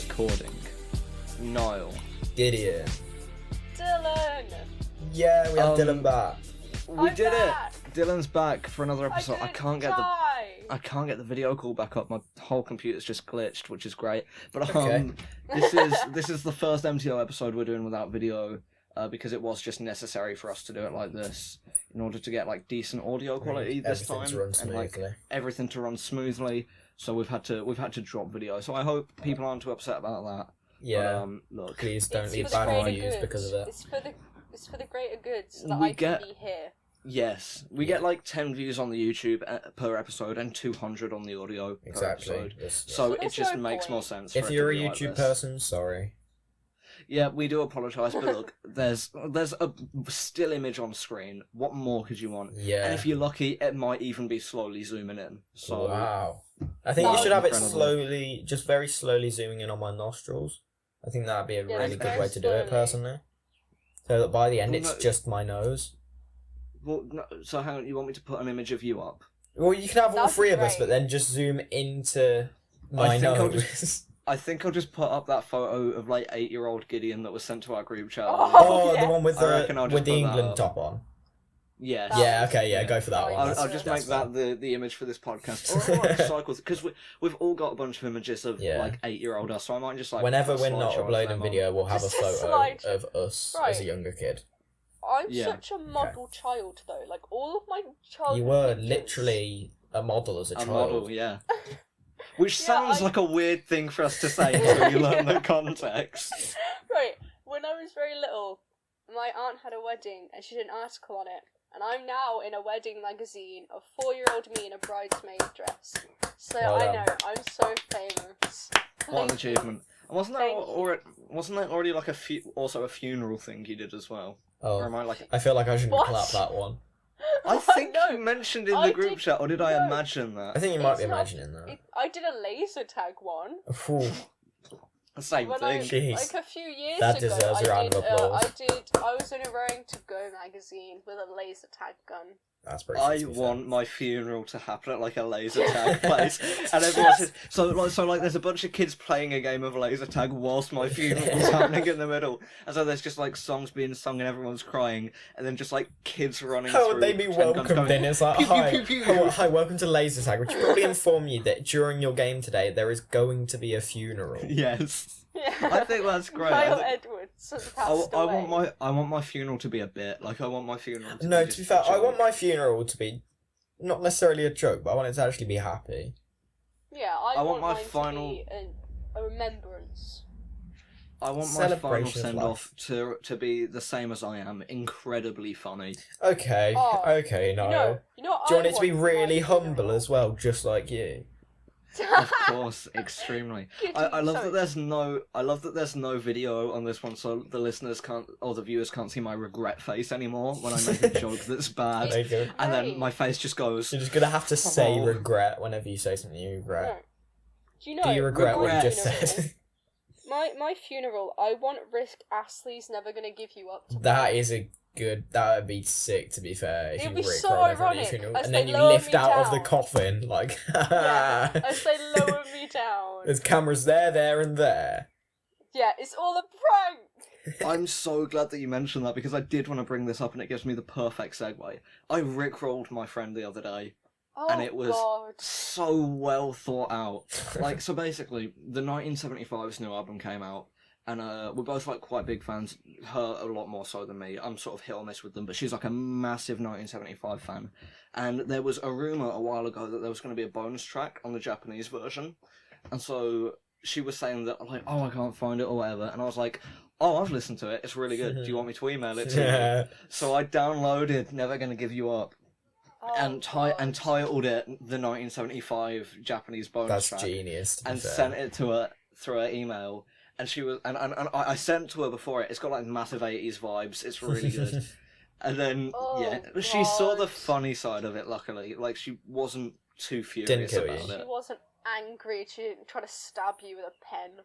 recording. Niall. Gideon. Dylan! Yeah, we have Dylan back. We I'm did back. it! Dylan's back for another episode. I can't get the video call back up. My whole computer's just glitched, which is great. But Okay. this is the first MTO episode we're doing without video. Because it was just necessary for us to do it like this in order to get like decent audio quality this time and like everything to run smoothly. So we've had to drop video. So I hope people aren't too upset about that. Yeah. But, look, please don't leave for the bad greater reviews good. because of it. It's for the greater good so that We I can get- be here. yes, we get like 10 views on the YouTube per episode and 200 on the audio per Exactly. episode. Yes, yes. So So it there's just no makes point. more sense. If for it you're a to be like YouTube this. person, sorry. Yeah, we do apologise, but look, there's a still image on screen. What more could you want? Yeah. And if you're lucky, it might even be slowly zooming in. So Wow. I think you Wow. should have it Incredible. slowly, just very slowly zooming in on my nostrils. I think that'd be a Yeah, really just good very way to do it, slowly. personally. So that by the end, Well, it's no- just my nose. Well, no, so hang on, you want me to put an image of you up? Well, you can have all That'd be three of us, great. but then just zoom into my think I'll nose. I think I'll just put up that photo of like 8-year-old Gideon that was sent to our group chat. Oh, Oh, yeah. the one with I reckon I'll just the put that England up. top on. Yes. That Yeah, was okay, yeah, go for that nice. one. I'll That's- just that's make fine. that the image for this podcast. Or I might cycle because we've all got a bunch of images of Yeah. like 8-year-old us, so I might just like Whenever put a we're not slideshow of uploading them on. video, we'll have a Just a photo slide. of us as a Right. younger kid. I'm Yeah. such a model child, though. Like, all of my childhood You were pictures- literally a model as a A child. model, yeah. Which Yeah, sounds I- like a weird thing for us to say until you learn the context. Right, when I was very little, my aunt had a wedding, and she did an article on it. And I'm now in a wedding magazine of 4-year-old me in a bridesmaid dress. So Well I done. know, I'm so famous. What an Thank you. achievement! And wasn't that Thank you. wasn't that already like also a funeral thing you did as well? Or Oh, am I like? I feel like I shouldn't What? clap that one. I think no, you mentioned in I the group did- chat, or did I no. imagine that? I think you might be It's not- imagining that. I did a laser tag one. Ooh, The same When thing. Jeez. Like a few years That ago, deserves a round of applause. I was in a Raring to Go magazine with a laser tag gun. that's pretty I good, to be fair. want my funeral to happen at like a laser tag place, and everyone says so like there's a bunch of kids playing a game of laser tag whilst my funeral is happening in the middle, and so there's just like songs being sung and everyone's crying, and then just like kids running. How through would they be 10 guns welcomed going, then? It's like, pew, pew, hi, pew, pew. hi, welcome to Laser Tag, which probably inform you that during your game today, there is going to be a funeral. Yes, Yeah. I think that's great. Niall I think- Edwards has passed I away. want my funeral to be a bit like I want my funeral. To No, be to be just fair, a I joke. want my funeral to be not necessarily a joke, but I want it to actually be happy. Yeah, I want my mine final- to be a remembrance. I want my final Celebration of send life. off to be the same as I am, incredibly funny. Okay, Oh, okay, no. You know what Do you I want it to be for my really humble funeral? as well, just like you? Of course, extremely. Good I love sorry. that there's no video on this one, so the listeners can't or the viewers can't see my regret face anymore when I make a joke that's bad, There you go. and then Right. my face just goes. You're just gonna have to say Oh. regret whenever you say something you regret. No. Do you know? Do you regret what you Regret. just funeral- said? My funeral. I want Risk Astley's Never Gonna Give You Up. To That is a good. That would be sick, to be fair. If It'd you be Rick so roll everyone at your ironic funeral, as and then they you lower lift me out of the down. coffin, like. Yeah, as they lower me down. There's cameras there, and there. Yeah, it's all a prank. I'm so glad that you mentioned that because I did want to bring this up, and it gives me the perfect segue. I rickrolled my friend the other day. Oh, And it was- God. So well thought out. Like, so basically, the 1975's new album came out, and we're both like quite big fans. Her a lot more so than me. I'm sort of hit or miss with them, but she's like a massive 1975 fan. And there was a rumor a while ago that there was going to be a bonus track on the Japanese version, and so she was saying that like, oh, I can't find it or whatever, and I was like, oh, I've listened to it. It's really good. Do you want me to email it to you? Yeah. So I downloaded "Never Gonna Give You Up." Oh, and God. titled it the 1975 Japanese bonus That's track, genius. To be and fair. sent it to her through her email. And she was, and I sent to her before it. It's got like massive 80s vibes. It's really good. And then Oh, yeah, she saw the God. funny side of it. Luckily, like she wasn't too Didn't furious kill about you. She it. wasn't angry. She didn't try to stab you with a pen.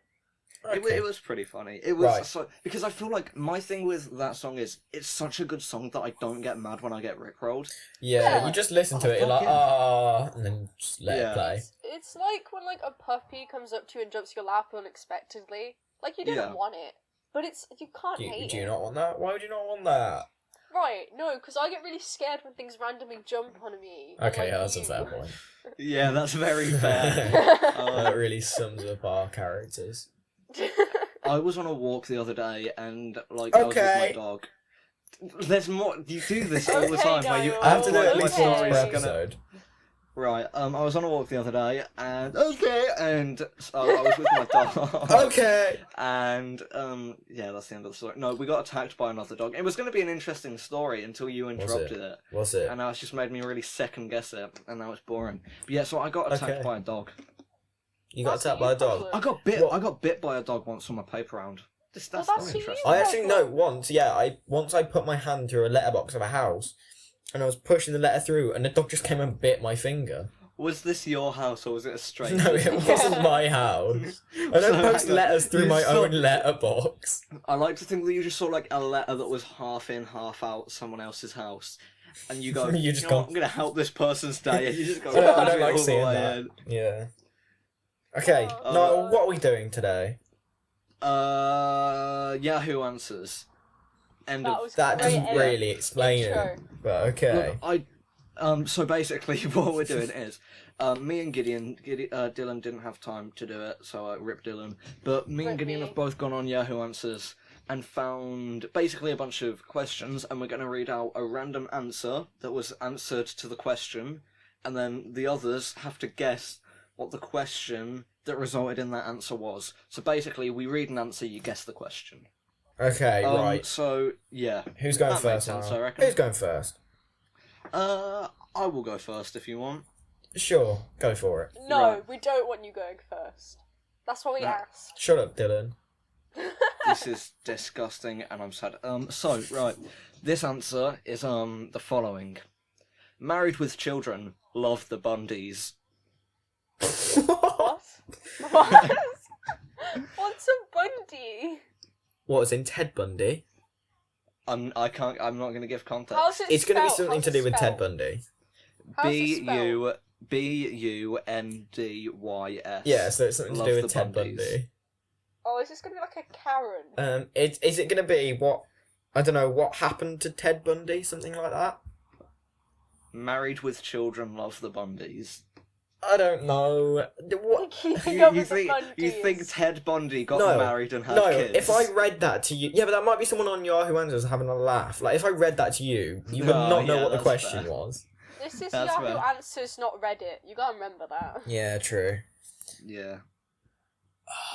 Okay. It was pretty funny. It was Right. so because I feel like my thing with that song is it's such a good song that I don't get mad when I get rickrolled. Yeah, Yeah. you just listen to Oh, it, you're like, fuck yeah. ah, and then just let Yeah. it play. It's like when like a puppy comes up to you and jumps your lap unexpectedly. Like you didn't Yeah. want it, but you can't hate Do you it. not want that? Why would you not want that? Right? No, because I get really scared when things randomly jump on me. Okay, Like that's a you. fair point. Yeah, that's very fair. That really sums up our characters. I was on a walk the other day and like I was with my Okay. dog. There's more. You do this all the Okay, time where you Niall. I have to do Oh, it at my least once per story's episode. Right. I was on a walk the other day and so I was with my dog. Okay. And yeah, that's the end of the story. No, we got attacked by another dog. It was going to be an interesting story until you interrupted it. Was it? And now it's just made me really second guess it, and now it's boring. But yeah, so I got attacked Okay. by a dog. You got That's attacked a by a you dog? problem. I got bit. What? I got bit by a dog once on my paper round. That's Well, not that's you. interesting. I actually know once, yeah, once I put my hand through a letterbox of a house and I was pushing the letter through and the dog just came and bit my finger. Was this your house or was it a stranger? No, it wasn't my house. I don't So, post hang on. letters through You my saw- own letterbox. I like to think that you just saw like a letter that was half in, half out someone else's house, and you go, You just know go- what, I'm gonna help this person's day, and you just go. I don't punch it like all the seeing way that. in. Yeah. Okay, Oh, Niall, what are we doing today? Yahoo Answers. End That of. was That great doesn't really explain intro. it. But okay. Look, so basically what we're doing is, me and Dylan didn't have time to do it, so I rip Dylan. But me and Rip Gideon me. have both gone on Yahoo Answers and found basically a bunch of questions, and we're going to read out a random answer that was answered to the question, and then the others have to guess what the question that resulted in that answer was. So basically, we read an answer, you guess the question. Okay, right. So, yeah. Who's going that makes first, sense, Niall? I reckon. Who's going first? I will go first if you want. Sure, go for it. No, Right. we don't want you going first. That's what we No. asked. Shut up, Dylan. This is disgusting and I'm sad. So, right. This answer is, the following. Married with children, love the Bundys. What? What? What's a Bundy? What was in Ted Bundy? I'm not gonna give context. How's it It's going to be spelled? something How's to it do with Ted spelled? Bundy. How's it spelled? Bundys. Yeah, so it's something to Love do the with Ted Bundys. Bundy. Oh, is this gonna be like a Karen? Is it going to be what? I don't know what happened to Ted Bundy, something like that. Married with children, love the Bundys. I don't know. What? Keeping You, up you with think the you Bundys. think Ted Bundy got No, married and had No, kids? if I read that to you, yeah, but that might be someone on Yahoo Answers having a laugh. Like if I read that to you, you would No, not know yeah, what the that's question fair. was. This is That's Yahoo fair. Answers, not Reddit. You gotta remember that. Yeah, true. Yeah.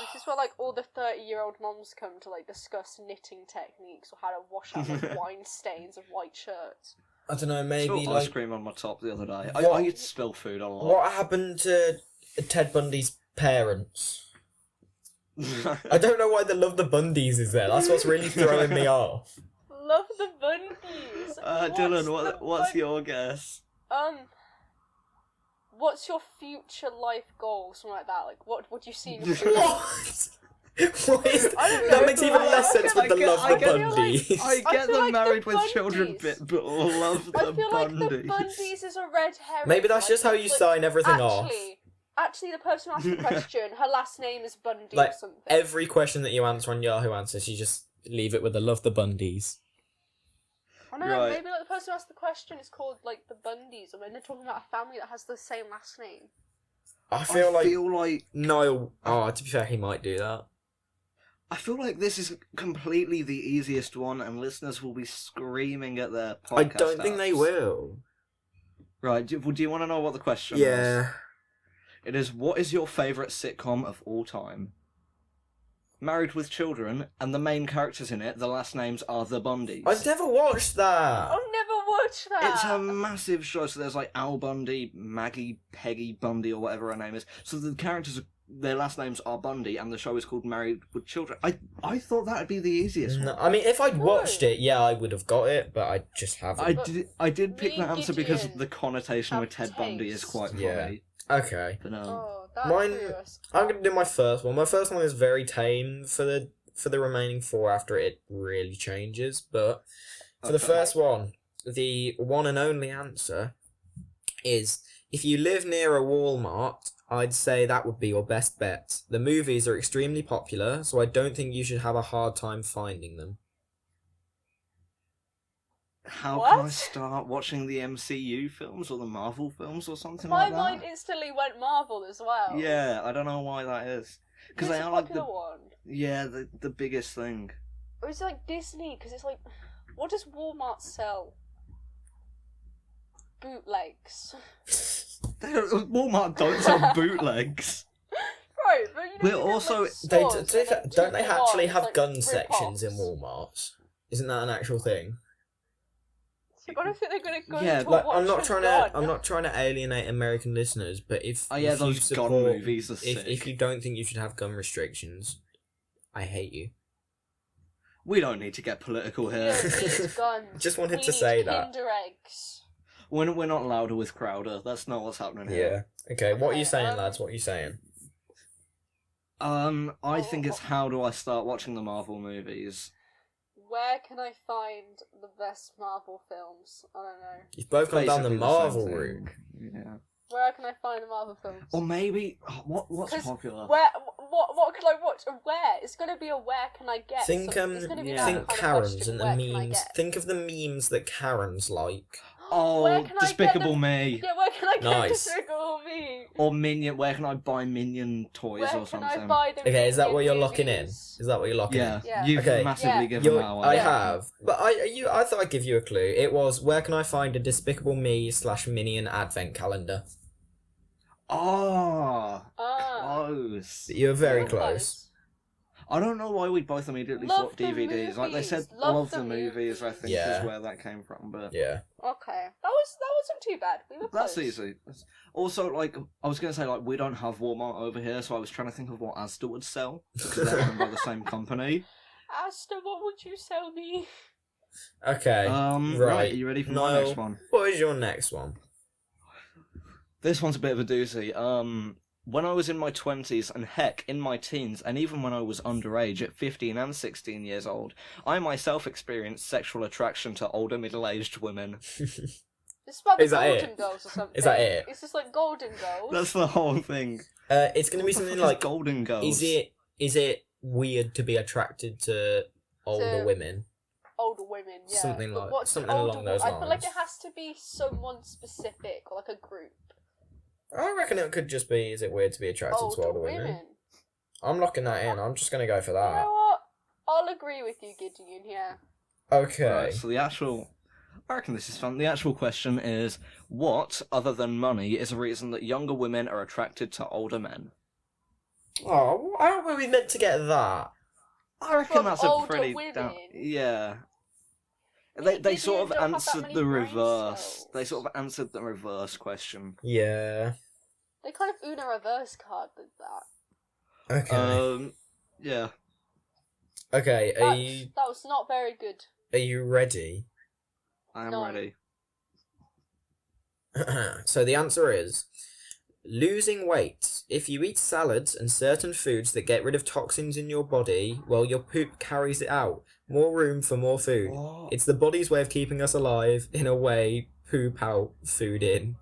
This is where like all the 30-year-old moms come to like discuss knitting techniques or how to wash out like wine stains of white shirts. I don't know. Maybe Maybe ice like cream on my top the other day. What- I used to spill food a lot. what happened to Ted Bundy's parents? I don't know why the Love the Bundys is there. That's what's really throwing me off. Love the Bundys. Dylan, what's your guess? What's your future life goal? Something like that. Like, what would you see in your future? What? What is I don't that know, makes but even I less feel sense like- with the Love I the feel like- Bundys. I get feel the like married the with children Bundys- bit, but love the I feel like the Bundys. Bundys is a red herring. Maybe that's just how you like, sign everything off. Actually, the person who asked the question, her last name is Bundy Like or something. every question that you answer on Yahoo Answers, you just leave it with the Love the Bundys. I know, Right. maybe like the person who asked the question is called like the Bundys, or maybe they're talking about a family that has the same last name. I feel like like Niall. Oh, to be fair, he might do that. I feel like this is completely the easiest one, and listeners will be screaming at their podcast. I don't think they apps. will. Right? Do you want to know what the question is? Yeah. It is, what is your favourite sitcom of all time? Married with Children, and the main characters in it, the last names are the Bundys. I've never watched that. I've never watched that. It's a massive show, so there's like Al Bundy, Maggie, Peggy Bundy, or whatever her name is. So the characters, their last names are Bundy, and the show is called Married with Children. I thought that'd be the easiest No, one. I mean, if I'd No. watched it, yeah, I would have got it, but I just haven't. I did pick Me that and answer because Gideon the connotation with have Ted Bundy is taste. quite Yeah. funny. Okay. But Oh, Mine- curious. I'm gonna do my first one. My first one is very tame for the remaining four after it really changes. But for the Okay. first one, the one and only answer is if you live near a Walmart, I'd say that would be your best bet. The movies are extremely popular, so I don't think you should have a hard time finding them. How can I What? start watching the MCU films or the Marvel films or something My like that? mind instantly went Marvel as well. Yeah, I don't know why that is. Because Who's they the are like popular the one? the biggest thing. Or is it like Disney? Because it's like, what does Walmart sell? Bootlegs. Walmart don't sell bootlegs. Right, but you We're know, you get, also- like, They, stores do where, like, don't they take actually them on, have it's, gun like, sections in rip-offs. Walmarts? Isn't that an actual thing? I don't think they're gonna go Yeah, into Like, a I'm not watch trying and to. I'm not trying to alienate American listeners, but if Oh yeah, if you those gun support, movies are sick. if you don't think you should have gun restrictions, I hate you. We don't need to get political We here. don't need guns. Just wanted We to need say that. Kinder eggs. We're not louder with Crowder. That's not what's happening here. Yeah. Okay. What are you Okay, saying, lads? What are you saying? I think it's how do I start watching the Marvel movies? Where can I find the best Marvel films? I don't know. You've both gone down the Basically Marvel same thing. route. Yeah. Where can I find the Marvel films? Or maybe what's 'Cause popular? What can I watch? And where? It's gonna be a where can I get? Think It's gonna be yeah. that think kind of Karens question, and the where can I memes. get? Think of the memes that Karens like. Oh, Where can I get Despicable them- Me. Yeah, where can I get Nice. Despicable Me? Or Minion. Where can I buy Minion toys Where or can something? I buy them? Okay, is that what you're locking in? movies? Is that what you're locking Yeah, in? Yeah. you've Okay. massively Yeah. given that away. I Yeah. have, but I thought I'd give you a clue. It was where can I find a Despicable Me / Minion advent calendar? Oh, Ah. close. You're very Real close. I don't know why we both immediately Love thought the DVDs. Like they said, movies. Love love the the movies. I think Yeah. is where that came from. But Yeah. Okay, that wasn't too bad. We were that's close. easy. Also, like I was gonna say, like we don't have Walmart over here, so I was trying to think of what Asda would sell because they're owned by the same company. Asta, what would you sell me? Okay. Right. Right. Are you ready for Niall, my next one? What is your next one? This one's a bit of a doozy. When I was in my 20s, and heck, in my teens, and even when I was underage at 15 and 16 years old, I myself experienced sexual attraction to older middle-aged women. It's about the Is that Golden it? Girls or something. Is that it? It's just like Golden Girls. That's the whole thing. It's gonna be What the something fuck is like. Golden Girls. Is it weird to be attracted to older To- women? Older women, yeah. Something But like- what's something older along those I feel like lines. it has to be someone specific or like a group. I reckon it could just be. Is it weird to be attracted to older women? I'm locking that in. I'm just gonna go for You that. know what? I'll agree with you, Gideon. Yeah. Okay. Right, so I reckon this is fun. The actual question is, what, other than money, is a reason that younger women are attracted to older men? Oh, how were we meant to get that? I reckon From that's a older pretty... women? Yeah. Maybe They sort of don't have that answered many the brain reverse. cells. They sort of answered the reverse question. Yeah. They kind of Uno reverse card with that. Okay. Yeah. Okay. That was not very good. Are you ready? I am No. ready. So the answer is losing weight. If you eat salads and certain foods that get rid of toxins in your body, well, your poop carries it out. More room for more food. What? It's the body's way of keeping us alive. In a way, poop out, food in.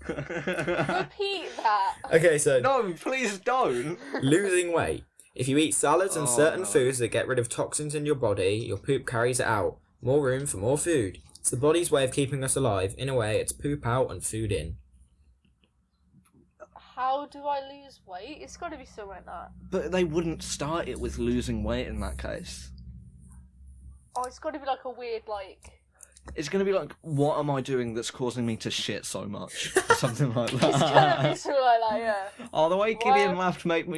Repeat that. Okay, so No, please don't. losing weight. If you eat salads and Oh, certain no. foods that get rid of toxins in your body, your poop carries it out. More room for more food. It's the body's way of keeping us alive. In a way, it's poop out and food in. How do I lose weight? It's got to be something like that. But they wouldn't start it with losing weight in that case. Oh, it's got to be like a weird like. It's going to be like, what am I doing that's causing me to shit so much? Or something like It's gonna be that. something like that, yeah. Oh, the way Why- Gideon laughed makes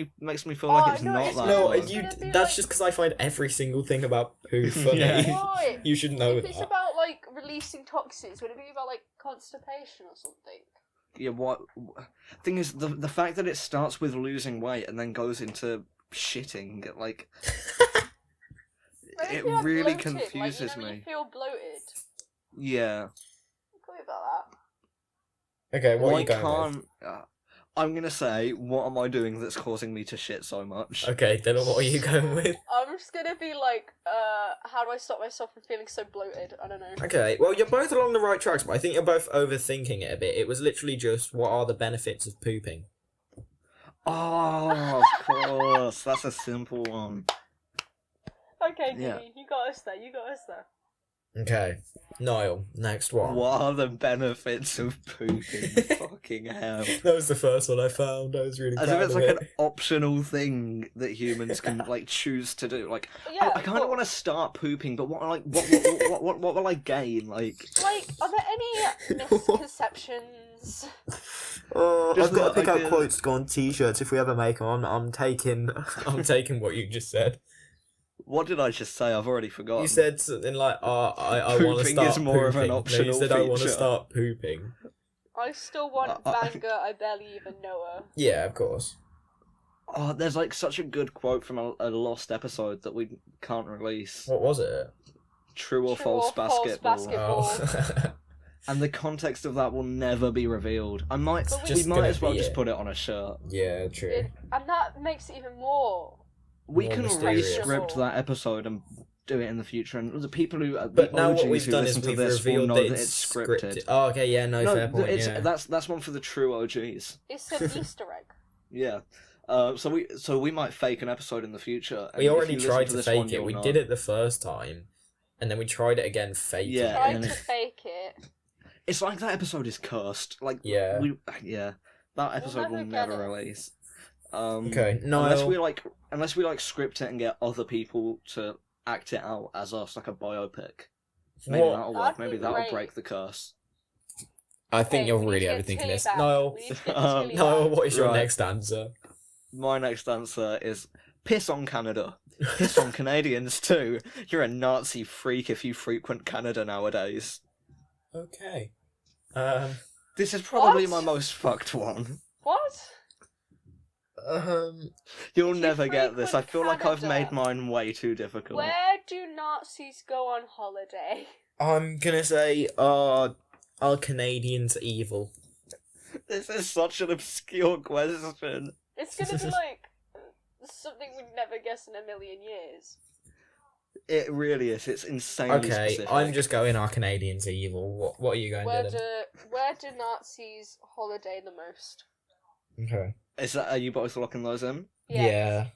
me feel like it's no, not it's that. No, That's bad. you. gonna be That's like- just because I find every single thing about poo funny. Yeah. Why? You should know If it's that. about like releasing toxins, would it be about like constipation or something? Yeah, what? Thing is, the fact that it starts with losing weight and then goes into shitting, like, Maybe it you're really bloated, confuses like, you know, when me. you feel bloated. Yeah. Could be about Okay, what are Why you going with? can't? I'm gonna say, what am I doing that's causing me to shit so much? Okay, Dylan, what are you going with? I'm just gonna be like, how do I stop myself from feeling so bloated? I don't know. Okay, well, you're both along the right tracks, but I think you're both overthinking it a bit. It was literally just, what are the benefits of pooping? Oh, of course. That's a simple one. Okay, Yeah. Dee, you got us there. You got us there. Okay, Niall, next one. What are the benefits of pooping? Fucking hell. That was the first one I found. I was really As proud if it's of like it. an optional thing that humans can like choose to do. Like, Yeah, I kind of cool. want to start pooping, but what will I gain? Like, Like, are there any misconceptions? Just I've got the to pick out idea- quotes to go on t-shirts if we ever make them. I'm taking what you just said. what did I just say? I've already forgotten. You said something like, I want to Pooping start is more of an pooping. No, you optional said I want to feature. start pooping. I still want manga I barely even know her. Yeah, of course. Oh, there's like such a good quote from a lost episode that we can't release. What was it? True or True false or false basketball. basketball. Oh. And the context of that will never be revealed. But We Just might gonna as well be just it. put it on a shirt. Yeah, true. And that makes it even more. We More can mysterious. re-script that episode and do it in the future, and the people who But the now OGs what we've who done listen is to we've this will revealed know that that it's it's scripted. Oh, okay, yeah, no, fair point, it's yeah. that's one for the true OGs. It's an Easter egg. Yeah. So we might fake an episode in the future. and We if already you listen tried to this fake one, it. you'll We know. did it the first time, and then we tried it again fake Yeah, it. Tried and to it- fake it. It's like that episode is cursed. Like Yeah. that episode will never get never it. release. Okay, unless Niall. we script it and get other people to act it out as us, like a biopic. Maybe What? that'll work. That'd be Maybe that'll great. break the curse. I think Okay, you're we need really to get overthinking Tilly this. back. Niall. We need to get Um, Tilly Niall, back. what is your Right. next answer? My next answer is piss on Canada. Piss on Canadians too. You're a Nazi freak if you frequent Canada nowadays. Okay. This is probably What? my most fucked one. What? You'll If you never get this. I frequent feel like I've Canada, made mine way too difficult. Where do Nazis go on holiday? I'm gonna say, are Canadians evil? This is such an obscure question. It's gonna be like something we'd never guess in a million years. It really is. It's insanely Okay, specific. I'm just going, are Canadians evil? What are you going, Where Dylan? do Nazis holiday the most? Okay. Are you both locking those in? Yeah.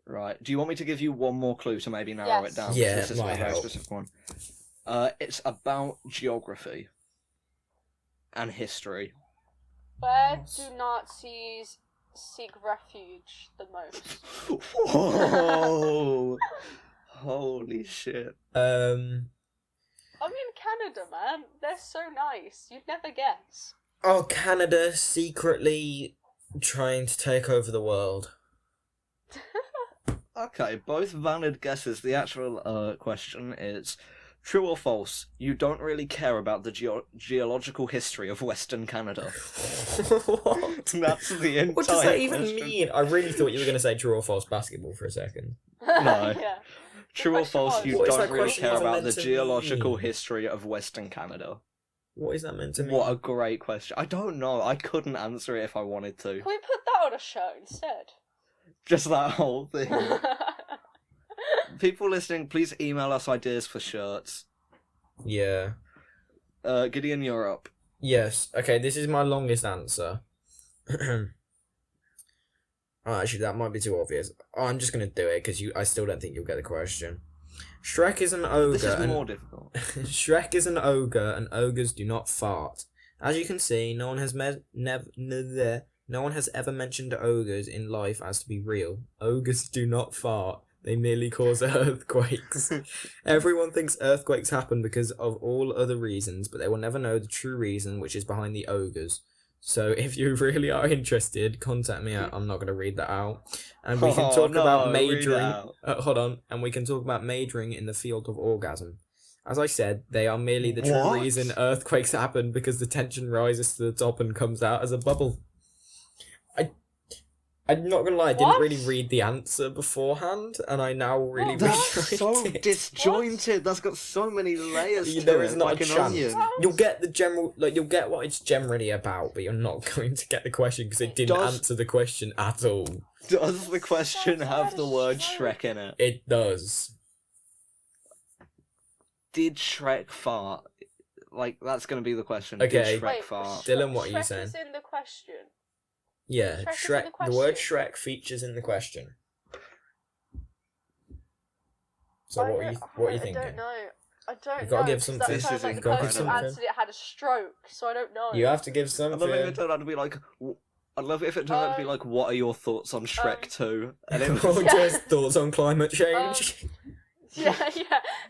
Right. Do you want me to give you one more clue to maybe narrow Yes. it down? 'Cause Yeah, this is might a very help. specific one. It's about geography and history. Where do Nazis seek refuge the most? Whoa! Holy shit! I mean, Canada, man. They're so nice. You'd never guess. Oh, Canada secretly trying to take over the world. Okay, both valid guesses. The actual question is true or false. You don't really care about the geological history of Western Canada. What? That's the entire. What does that even question. mean? I really thought you were going to say true or false basketball for a second. No. Yeah. True or question false, was- you What is don't that really question care even about the meant to geological mean? history of Western Canada. What is that meant to mean? What a great question. I don't know. I couldn't answer it if I wanted to. Can we put that on a shirt instead? Just that whole thing. People listening, please email us ideas for shirts. Yeah. Gideon, you're up. Yes. Okay, this is my longest answer. Oh, actually, that might be too obvious. Oh, I'm just going to do it because I still don't think you'll get the question. Shrek is an ogre. This is and more difficult. Shrek is an ogre, and ogres do not fart. As you can see, no one has no one has ever mentioned ogres in life as to be real. Ogres do not fart. They merely cause earthquakes. Everyone thinks earthquakes happen because of all other reasons, but they will never know the true reason which is behind the ogres. So if you really are interested, contact me. I'm not going to read that out. And we can talk about majoring. Hold on. And we can talk about majoring in the field of orgasm. As I said, they are merely the true What? reason earthquakes happen because the tension rises to the top and comes out as a bubble. I'm not gonna lie, I didn't What? really read the answer beforehand, and I now really What? That's wish I so did. disjointed. That's got so many layers to There it, is not like a an chance. onion. You'll get the general, you'll get what it's generally about, but you're not going to get the question because it didn't Does- answer the question at all. Does the question Sounds have like the a word Shrek. Shrek in it? It does. Did Shrek fart? Like, that's going to be the question. Okay. Did Shrek Wait, fart? Dylan, what are you Shrek saying? is in the question. Yeah, Shrek is in Shrek. the The word question. Shrek features in the question. So what are you I thinking? don't know. I don't You've know. gotta give 'cause something. That This sounds is like the incredible. person who answered it had a stroke, so I don't know. You have to give I'd love it if it something. turned out to be like. I'd love it if it turned out to be like, "What are your thoughts on Shrek 2?" And it Or was Yeah. just thoughts on climate change. Yeah.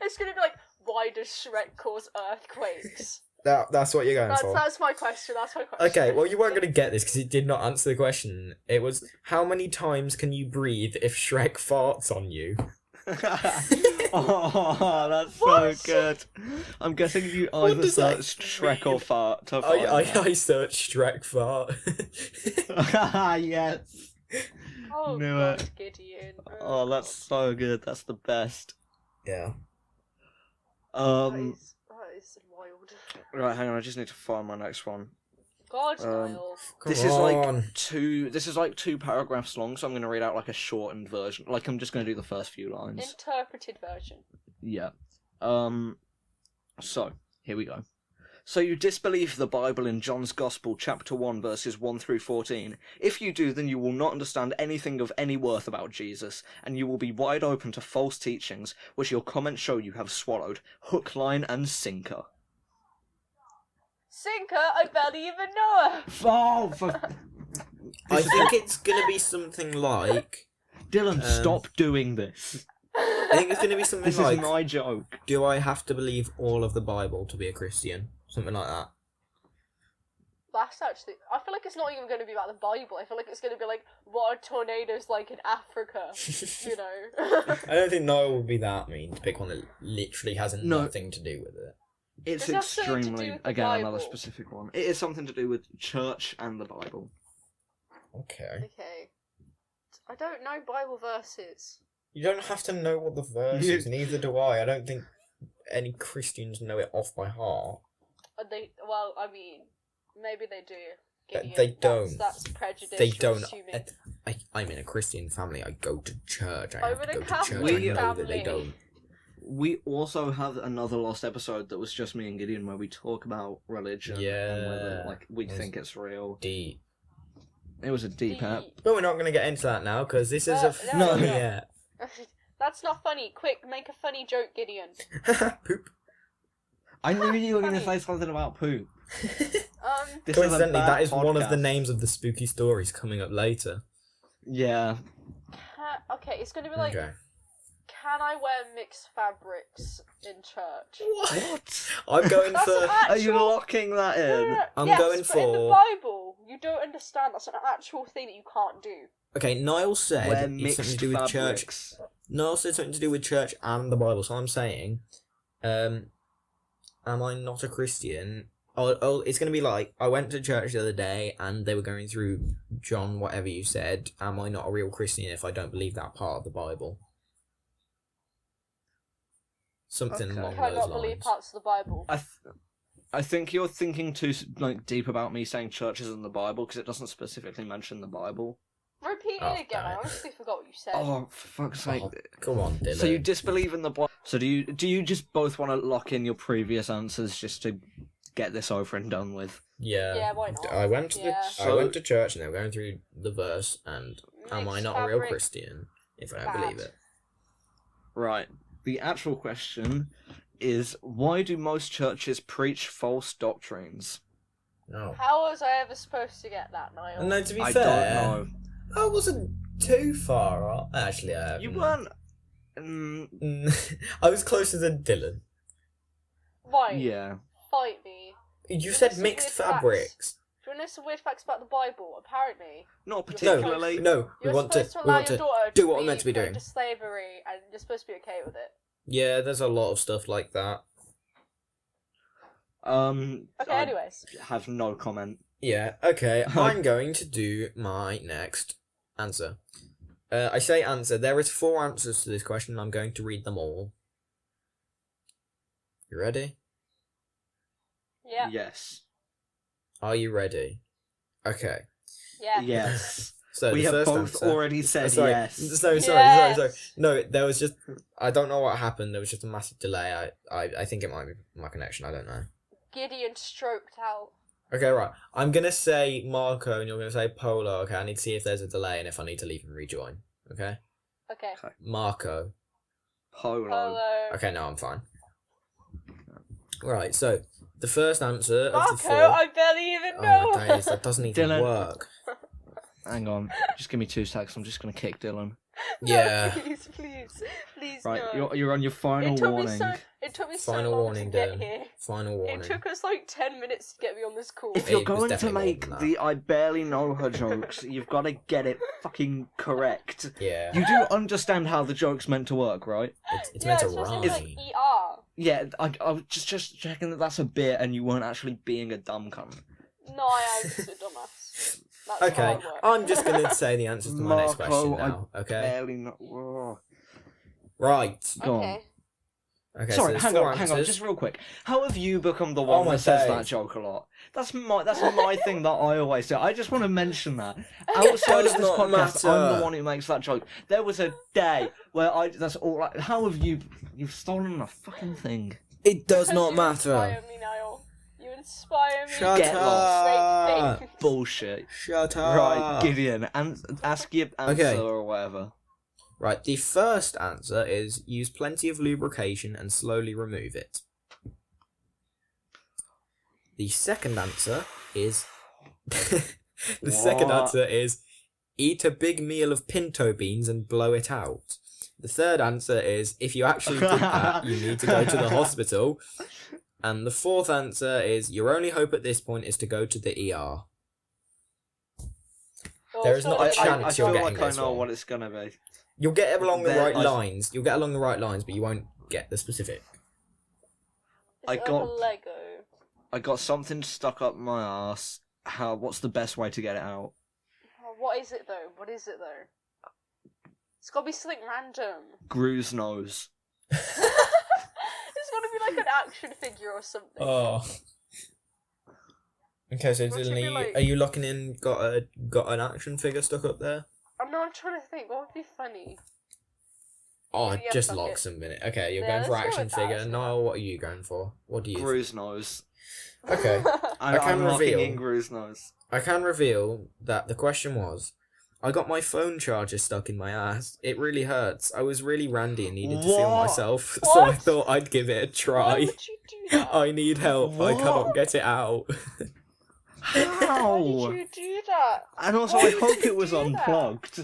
It's gonna be like, why does Shrek cause earthquakes? That's what you're going for. That's my question. That's my question. Okay, well, you weren't going to get this because it did not answer the question. It was, how many times can you breathe if Shrek farts on you? Oh, that's What? so good. I'm guessing you What either does that searched Shrek or mean? fart to find I searched Shrek fart. that. Yes. Oh Knew God, it. Gideon. Oh, that's so good. That's the best. Yeah. That is wild. Right, hang on. I just need to find my next one. God, Um, Niall. This is like two paragraphs long, so I'm going to read out like a shortened version. Like, I'm just going to do the first few lines. Interpreted version. Yeah. So, here we go. So you disbelieve the Bible in John's Gospel, chapter 1, verses 1 through 14. If you do, then you will not understand anything of any worth about Jesus, and you will be wide open to false teachings, which your comments show you have swallowed, hook, line, and sinker. Sinker, I barely even know her. Oh, I think it's going to be something like... Dylan, stop doing this. I think it's going to be something This like... is my joke. Do I have to believe all of the Bible to be a Christian? Something like that. That's actually. I feel like it's not even going to be about the Bible. I feel like it's going to be like, what are tornadoes like in Africa? You know? I don't think Niall would be that mean to pick one that literally has No. nothing to do with it. It's Does it have something to do extremely, with the again, another Bible? specific one. It is something to do with church and the Bible. Okay. Okay. I don't know Bible verses. You don't have to know what the verse You- is, neither do I. I don't think any Christians know it off by heart. Well, I mean, maybe they do. Gideon. They don't. That's prejudice. They don't. Assuming. I'm in a Christian family. I go to church. I I'm have to in a go to church. Catholic I know that they family. don't. We also have another lost episode that was just me and Gideon where we talk about religion and whether Yeah. like we It was think it's real. Deep. It was a deep app. But we're not going to get into that now because this is a No, fun. no. Yeah. That's not funny. Quick, make a funny joke, Gideon. Poop. I knew you were going to Funny. say something about poop. This Coincidentally, is a bad that is one of the podcast. names of the spooky stories coming up later. Yeah. Okay, it's gonna be like, Okay. can I wear mixed fabrics in church? What? I'm going That's for. an Are you actual- locking that in? I'm yes, going but in the for- Bible, you don't understand. That's an actual thing that you can't do. Okay, Niall said Wear it's something to mixed do with church. fabrics. Niall said something to do with church and the Bible. So I'm saying, am I not a Christian? Oh, it's going to be like, I went to church the other day and they were going through John, whatever you said. Am I not a real Christian if I don't believe that part of the Bible? Something Okay. along Can I those not believe lines. parts of the Bible? I think you're thinking too like deep about me saying churches in the Bible because it doesn't specifically mention the Bible. Repeat Oh, it again. damn I it. honestly forgot what you said. Oh, for fuck's sake! Oh, come on, Dylan. So you disbelieve in the Bible? So do you just both want to lock in your previous answers just to get this over and done with? Yeah, why not? I went to Yeah. I went to church and they were going through the verse and am I Mixed not a real fabric. Christian if I don't Bad. believe it? Right. The actual question is, why do most churches preach false doctrines? No. How was I ever supposed to get that, Niall? No, to be I fair, don't know. I wasn't too far off. Actually, I You weren't. I was closer than Dylan. Why? Yeah. Fight me. You Give said us some mixed weird facts. fabrics. Do you want to know some weird facts about the Bible? Apparently, Not No, particularly. no, we you're want to. supposed to We allow want your to. daughter do to what we're be meant to be put doing. into slavery, and you're supposed to be okay with it. Yeah, there's a lot of stuff like that. Okay, I anyways. have no comment. Yeah. Okay, I'm going to do my next answer. I say answer. There is 4 answers to this question. I'm going to read them all. You ready? Yeah. Yes. Are you ready? Okay. Yeah. Yes. So We the have first both answer, already said sorry. yes. Sorry. Yes. No, there was just, I don't know what happened. There was just a massive delay. I think it might be my connection. I don't know. Gideon stroked out. Okay, right. I'm going to say Marco and you're going to say Polo. Okay, I need to see if there's a delay and if I need to leave and rejoin. Okay? Okay. Marco. Polo. Polo. Okay, no, I'm fine. Right, so the first answer of the Marco, 4... I barely even Oh know. my days, that doesn't even Dylan. work. Hang on. Just give me 2 seconds. I'm just going to kick Dylan. No, Yeah. please, Right, no. you're on your final warning. It took me Final so long warning, to get Dylan. here. Final warning. It took us like 10 minutes to get me on this call. If you're It was going to definitely more make than that. the I barely know her jokes, you've got to get it fucking correct. Yeah. You do understand how the joke's meant to work, right? It's yeah, meant to especially rhyme. with like ER. Yeah, I was just checking that that's a bit and you weren't actually being a dumb cunt. No, I am just a dumbass. That's Okay, hard work. I'm just going to say the answers to my next question Marco, now, okay? Barely know. Whoa. Right. Go on. Okay. Okay, Sorry, so hang there's 4 on, answers. just real quick. How have you become the one my that says days. that joke a lot? That's my thing that I always do. I just want to mention that. Outside Does of this not podcast, I'm matter. the one who makes that joke. There was a day where that's all. Like, how have you've stolen a fucking thing? It does Because not you matter. inspire me, Niall. You inspire me. Shut Get to do up. great things. Bullshit. Shut up. Right, Gideon, and ask your answer Okay. or whatever. Right, the first answer is use plenty of lubrication and slowly remove it. The second answer is What? eat a big meal of pinto beans and blow it out. The third answer is if you actually did that, you need to go to the hospital. And the fourth answer is your only hope at this point is to go to the ER. Well, There is so not a like- chance I you're feel getting like I this know one. what it's gonna be. You'll get it along the There- right I- lines. You'll get along the right lines, but you won't get the specific. Is I it like got- a Lego. I got something stuck up my ass. What's the best way to get it out? Oh, what is it though? It's gotta be something random. Gru's nose. It's gotta be like an action figure or something. Oh. Okay, so What should Dylan, be like- are you locking in? Got an action figure stuck up there? I'm trying to think. What would be funny? Oh, Yeah, just fuck lock it. some minute. Okay, you're Yeah, going for let's go action with that, figure. let's go Niall, what are you going for? What do you? Gru's nose. Okay. I can I'm locking reveal- in Gru's nose. I can reveal that the question was, I got my phone charger stuck in my ass. It really hurts. I was really randy and needed to feel What? myself, so I What? thought I'd give it a Why try. would you do that? I need help. I What? cannot get it out. How? Why did you do that? And also, Why I would hope you it was do that? unplugged.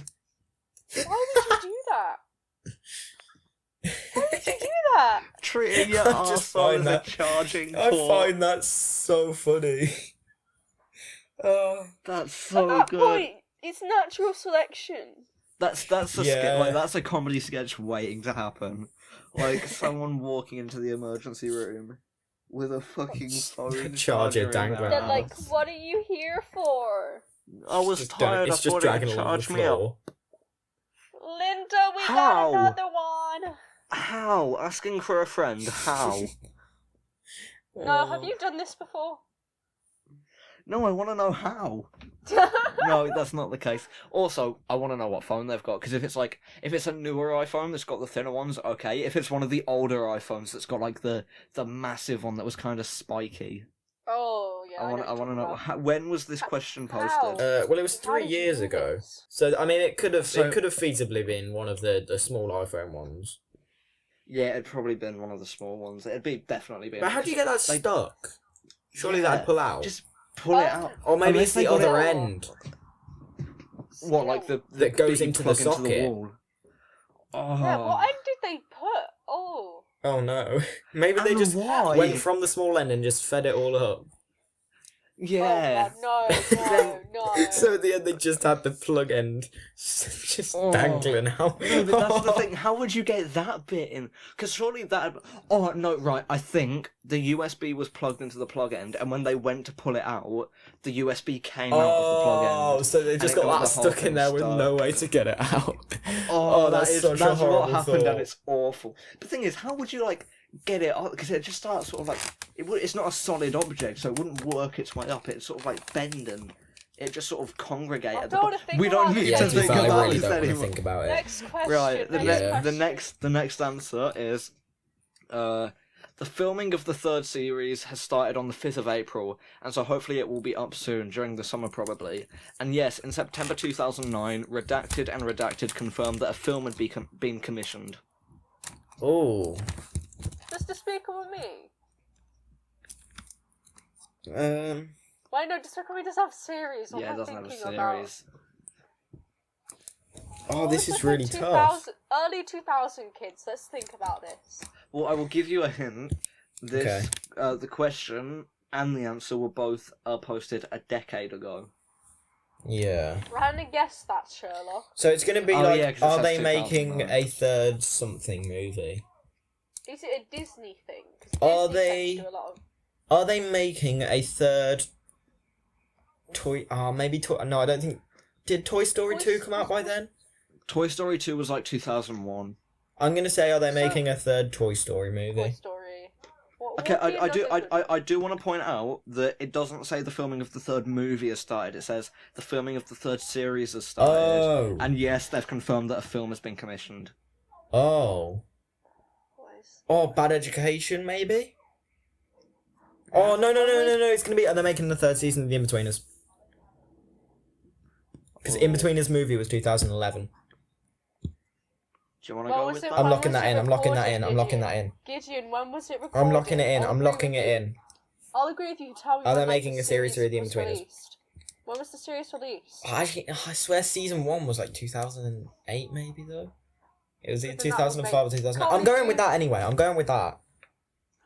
Why would you do that? Why would you do that? Treating your I just arsehole find as that- a charging I port. find that so funny. Oh. That's so At that good. point, it's natural selection. That's a Yeah. like that's a comedy sketch waiting to happen. Like someone walking into the emergency room with a fucking phone Charger in dangling their They're like, ass. what are you here for? I was Just tired. It's I just thought dragging it'd along the charge me up. floor. Linda, we How? got another one. How? Asking for a friend. How? No, have you done this before? No, I want to know how. No, that's not the case. Also, I want to know what phone they've got, because if it's a newer iPhone that's got the thinner ones, okay. If it's one of the older iPhones that's got like the massive one that was kind of spiky, Oh, yeah. I want to know when was this question How? posted? Well, it was How 3 did you years do ago. this? So I mean, it could have So- feasibly been one of the small iPhone ones. Yeah, it'd probably been one of the small ones. It'd be definitely been. But how do you get that Like, stuck? Surely yeah, that'd pull out. Just pull it out. Or maybe unless it's they the got other it- end. What, like the That goes bit you into the plug socket. wall? Oh. Yeah, what end did they put? Oh. Oh no. Maybe they And just why? went from the small end and just fed it all up. Yeah. Oh, God, no. So at the end, they just had the plug end just Oh. dangling out. No, but that's the thing. How would you get that bit in? Because surely that. Oh no, right. I think the USB was plugged into the plug end, and when they went to pull it out, the USB came out of the plug end. Oh, so they just and it got that the whole stuck in thing there with stuck. no way to get it out. Oh, that's such a that's horrible what happened, thought. and it's awful. The thing is, how would you like get it up? Because it just starts sort of like it's not a solid object, so it wouldn't work its way up. It's sort of like bending. It just sort of congregated. I don't wanna think We don't about need this. to Yeah, to be think fair, I about really this don't want to anymore. think about it. Next question. Right, Next the next answer is, the filming of the third series has started on the 5th of April, and so hopefully it will be up soon, during the summer probably. And yes, in September 2009, Redacted confirmed that a film had been commissioned. Oh. Does Despicable Me? Wait, no, Despicable Me does have series. What Yeah, am it I doesn't have a thinking about? series. Oh, What this was is the really tough. Early 2000 kids. Let's think about this. Well, I will give you a hint. This, Okay. the question and the answer were both posted a decade ago. Yeah. We're gonna guess that, Sherlock. So it's going to be Oh, like, yeah, 'cause it are says they making 2009. a third something movie? Is it a Disney thing? 'Cause Are Disney they- tends to do a lot of... Are they making a third Toy... maybe Toy... No, I don't think... Did Toy Story Toy 2 come out by then? Toy Story 2 was like 2001. I'm going to say, are they So- making a third Toy Story movie? Toy Story. What Okay, would be another good- I do want to point out that it doesn't say the filming of the third movie has started. It says the filming of the third series has started. Oh. And yes, they've confirmed that a film has been commissioned. Oh. What is- Oh, Bad Education, maybe? Oh, no, it's going to be... Are they making the third season of The In-Betweeners? Because Oh. In-Betweeners movie was 2011. Do you want to What go was with it? that? I'm When locking was that it in, I'm locking that recorded, in, I'm locking that in. Gideon, when was it recorded? I'm locking it in, I'll I'm agree locking with it you. in. I'll agree with you. Tell me. Are when, they like, making the a series for The was In-Betweeners? released. When was the series released? Oh, actually, I swear season 1 was like 2008 maybe though? It was either But then that 2005 or would make- 2009. can't I'm going we with do- that anyway, I'm going with that.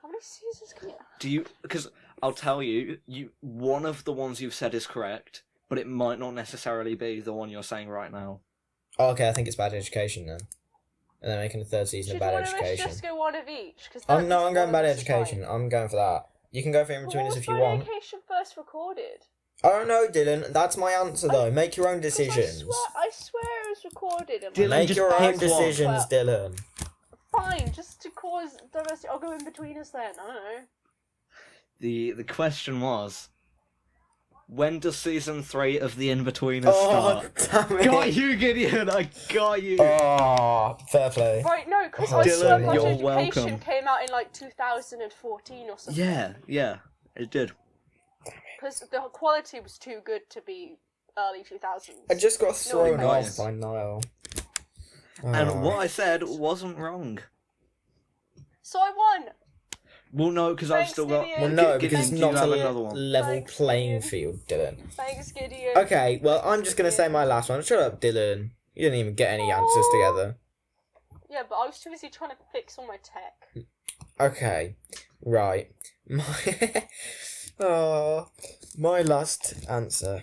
How many seasons can you... Do you? Because I'll tell you, one of the ones you've said is correct, but it might not necessarily be the one you're saying right now. Oh, okay, I think it's Bad Education then. And they're making a third season Should of Bad one of us Education. just go one of each? Cause No, then I'm going one Bad of us is right. Education. I'm going for that. You can go for But when In-Betweeners was if you Bad want. Education first recorded? I don't know, Dylan. That's my answer though. Make your own 'Cause decisions. I swear it was recorded. In Dylan, Make just your own pick one. decisions, Dylan. Fine, just to cause diversity. I'll go in between us then. I don't know. The question was, when does season 3 of The In-Betweeners Oh, start? damn it. Got you, Gideon! I got you! Oh, fair play. Right, no, because Oh, I swear Dylan, Bad you're Education welcome. came out in like 2014 or something. Yeah, it did. Because the quality was too good to be early 2000s. I just got thrown No, off nice. by Niall. And Oh. what I said wasn't wrong. So I won! Well, no, because I've Thanks, still got. Gideon. Well, no, Gideon, because it's do you not have a another one? level Thanks, playing Gideon. field, Dylan. Thanks, Gideon. Okay, well, I'm just going to say my last one. Shut up, Dylan. You didn't even get any answers together. Yeah, but I was too busy trying to fix all my tech. Okay, right. My last answer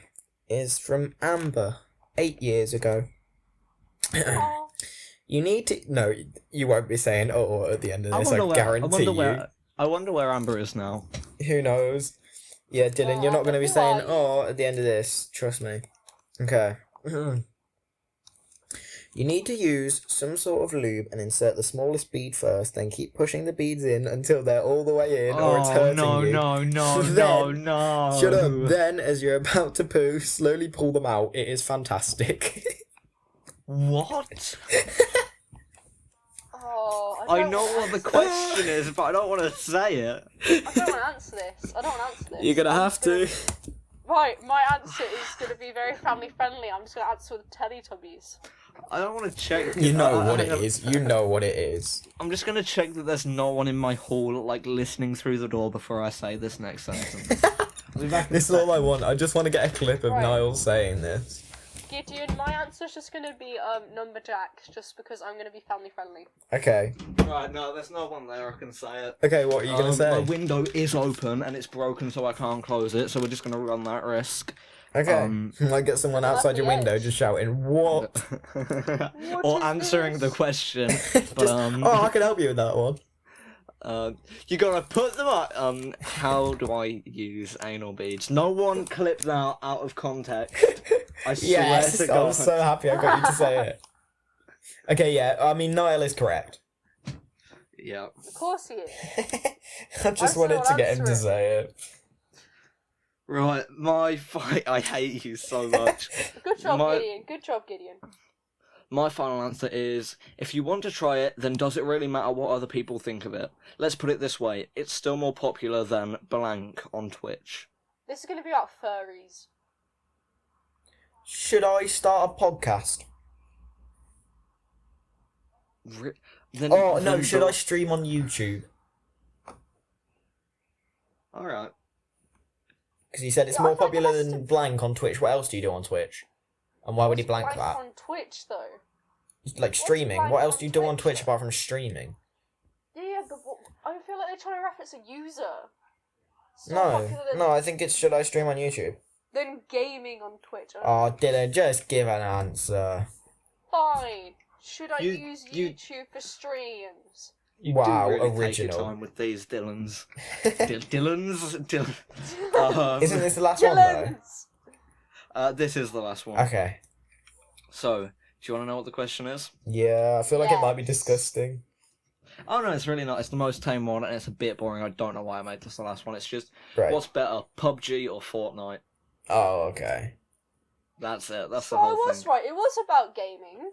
is from Amber, 8 years ago. Oh, You need to... No, you won't be saying, oh, at the end of this, I guarantee you. I wonder where Amber is now. Who knows? Yeah, Dylan, Oh, you're not going to be who saying, are you? oh, at the end of this. Trust me. Okay. You need to use some sort of lube and insert the smallest bead first, then keep pushing the beads in until they're all the way in, or it's hurting you. Then- no. Shut up. Then, as you're about to poo, slowly pull them out. It is fantastic. What? oh, I don't know wanna what the answer question is, but I don't want to say it. this. I don't want to answer this. I don't want to answer this. You're going to I'm have just to. Right, my answer is going to be very family friendly. I'm just going to answer with Teletubbies. I don't want to check. You know what hang it on. is. You know what it is. I'm just going to check that there's no one in my hall, like, listening through the door before I say this next sentence. I'll be back in a This is all I want. I just want to get a clip of Right. Niall saying this. Gideon, my answer's just gonna be Numberjacks, just because I'm gonna be family friendly. Okay. Right, no, there's no one there. I can say it. Okay, what are you gonna say? My window is open and it's broken, so I can't close it. So we're just gonna run that risk. Okay. Might get someone outside your window just shouting, "What?" Or answering the question. But I can help you with that one. You gotta put them on. How do I use anal beads? No one clip that out of context. I swear Yes, to God. I'm so happy I got you to say it. Okay, yeah, I mean, Niall is correct. Yeah. Of course he is. I just wanted to get him to say it. Right, my fight. I hate you so much. Good job, Gideon. Good job, Gideon. My final answer is, if you want to try it, then does it really matter what other people think of it? Let's put it this way, it's still more popular than blank on Twitch. This is going to be about furries. Should I start a podcast? Should I stream on YouTube? Alright. Because he said it's more popular than blank on Twitch. What else do you do on Twitch? And why would he blank that? On Twitch, though. Like streaming. What else do you do on Twitch apart from streaming? Yeah, but I feel like they're trying to reference a user. No, I think it's should I stream on YouTube? Then gaming on Twitch. Oh, Dylan, just give an answer. Fine. Should I use YouTube for streams? You wow, do really original. take your time with these Dylans. Dylan. Isn't this the last one though? This is the last one. Okay. So, do you want to know what the question is? Yeah, I feel like it might be disgusting. Oh no, it's really not. It's the most tame one, and it's a bit boring. I don't know why I made this the last one. It's just, what's better, PUBG or Fortnite? Oh, okay. That's it. That's the whole thing. I was right. It was about gaming.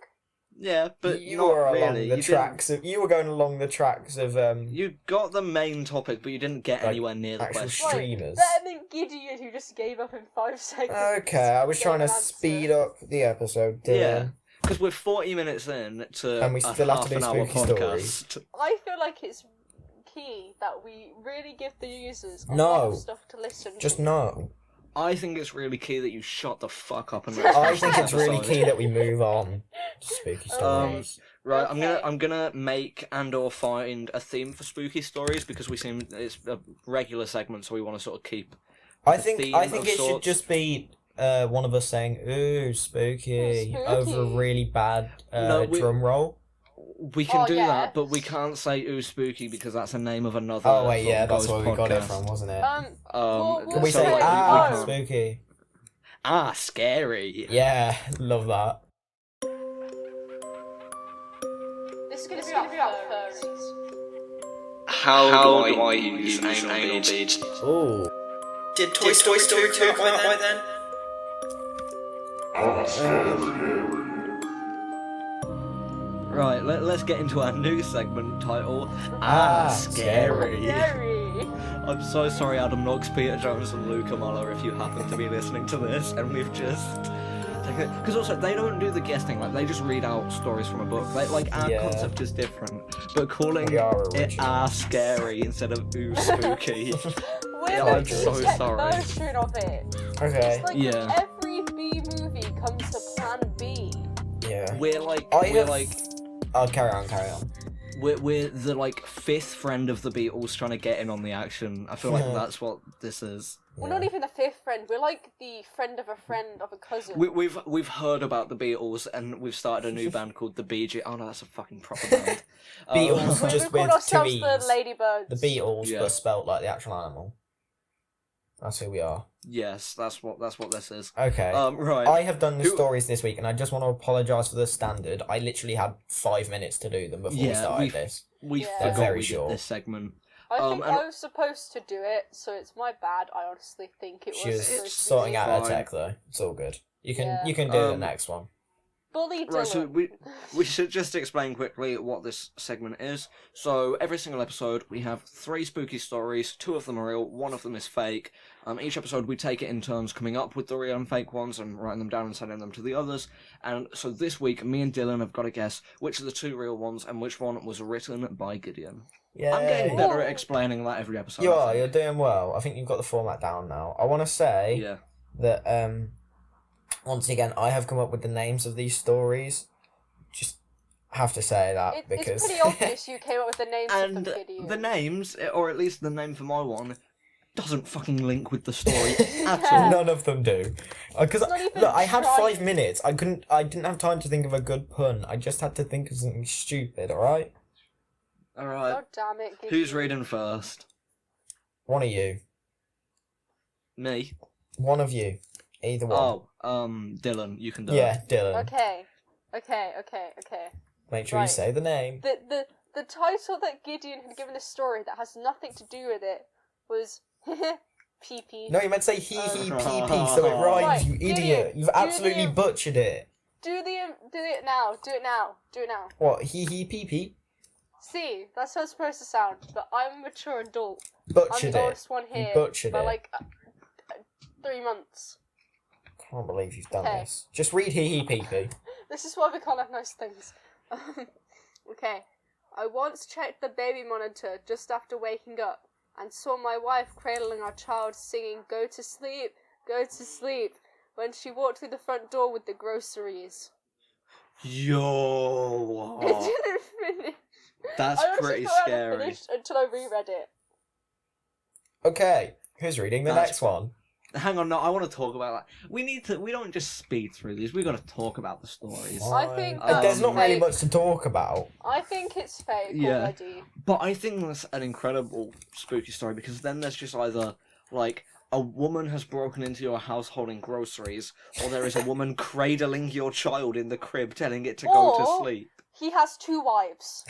Yeah, but you not were along really. the tracks of. You were going along the tracks of. You got the main topic, but you didn't get anywhere near the actual question. streamers. Better than Gideon, who just gave up in 5 seconds. Okay, I was trying to speed up the episode. Dylan. Yeah, because we're 40 minutes in to and we still have to do spooky podcast. I feel like it's key that we really give the users a No. lot of stuff to listen Just to. no. I think it's really key that you shut the fuck up and. I think it's really key that we move on to spooky stories. Right, Okay. I'm gonna make and/or find a theme for spooky stories because it's a regular segment, so we want to sort of keep. I think theme it of should sorts. just be one of us saying "ooh, spooky" Spooky. over a really bad No, drum roll. We can do yeah. that, but we can't say "ooh spooky" because that's the name of another. Oh wait, yeah, sort of that's where we ghost got it podcast. from, wasn't it? We'll Can we so, say like, oh. spooky? Scary. Yeah, love that. This is going to be about furries. How do I use anal beads? Ooh. Did Toy Story 2 come out by then? Right, let's get into our new segment title. Scary. Scary. I'm so sorry, Adam Knox, Peter Jones, and Luca Muller, if you happen to be listening to this, and we've just. Because also, they don't do the guessing, like, they just read out stories from a book. Like our concept is different, but calling it scary instead of ooh spooky. I'm so sorry. Version of it. Okay. It's like every B movie comes to Plan B. Yeah. We're like. Oh, carry on. We're the like fifth friend of the Beatles trying to get in on the action. I feel like that's what this is. We're not even the fifth friend. We're like the friend of a cousin. We've heard about the Beatles and we've started a new band called the Bee Gees. Oh no, that's a fucking proper band. Beatles we just called with two ourselves E's. the Ladybirds. The Beatles, but spelt like the actual animal. That's who we are. Yes, that's what this is. Okay. Right. I have done the stories this week, and I just want to apologise for the standard. I literally had 5 minutes to do them before we started this. We They're forgot very we short. did this segment. I think I was supposed to do it, so it's my bad. I honestly think it was. She was supposed to be sorting me. out her tech though. It's all good. You can do the next one. Bully Dylan. Right, so we should just explain quickly what this segment is. So every single episode we have 3 spooky stories, 2 of them are real, 1 of them is fake. Each episode we take it in turns coming up with the real and fake ones and writing them down and sending them to the others. And so this week me and Dylan have got to guess which are the 2 real ones and which one was written by Gideon. Yeah. I'm getting better at explaining that every episode. You're doing well. I think you've got the format down now. I want to say that Once again, I have come up with the names of these stories. Just have to say that because It's pretty obvious you came up with the names of And them, Gideon. the names, or at least the name for my one, doesn't fucking link with the story at Yeah. all. none of them do. Because It's not even look, I had trying. 5 minutes. I didn't have time to think of a good pun. I just had to think of something stupid. All right. Alright, God damn it, Gideon. who's reading first? One of you. Me? One of you. Either one. Dylan, you can do Yeah, it. Dylan. Okay. Make sure you Right. say the name. The title that Gideon had given a story that has nothing to do with it was pee-pee. No, you meant to say hee hee pee pee, so it rhymes. Right, You Gideon, idiot! You've do absolutely the- butchered it. Do it now. Do it now. What? Hee hee pee pee? See, that's how it's supposed to sound. But I'm a mature adult. I'm Butchered the it. oldest one You here butchered by it. like 3 months. Can't believe you've done Okay. this. Just read hee hee pee pee. This is why we can't have nice things. Okay. I once checked the baby monitor just after waking up and saw my wife cradling our child singing go to sleep, when she walked through the front door with the groceries. Yo! It didn't finish. That's I honestly pretty thought it had scary. finished until I reread it. Okay, who's reading the That's- next one? Hang on, no, I want to talk about that. We don't just speed through these, we got to talk about the stories. I think Fine. There's not really fake. much to talk about. I think it's fake Yeah. already. But I think that's an incredible spooky story because then there's just either, like, a woman has broken into your house holding groceries, or there is a woman cradling your child in the crib telling it to go to Or- sleep. He has 2 wives.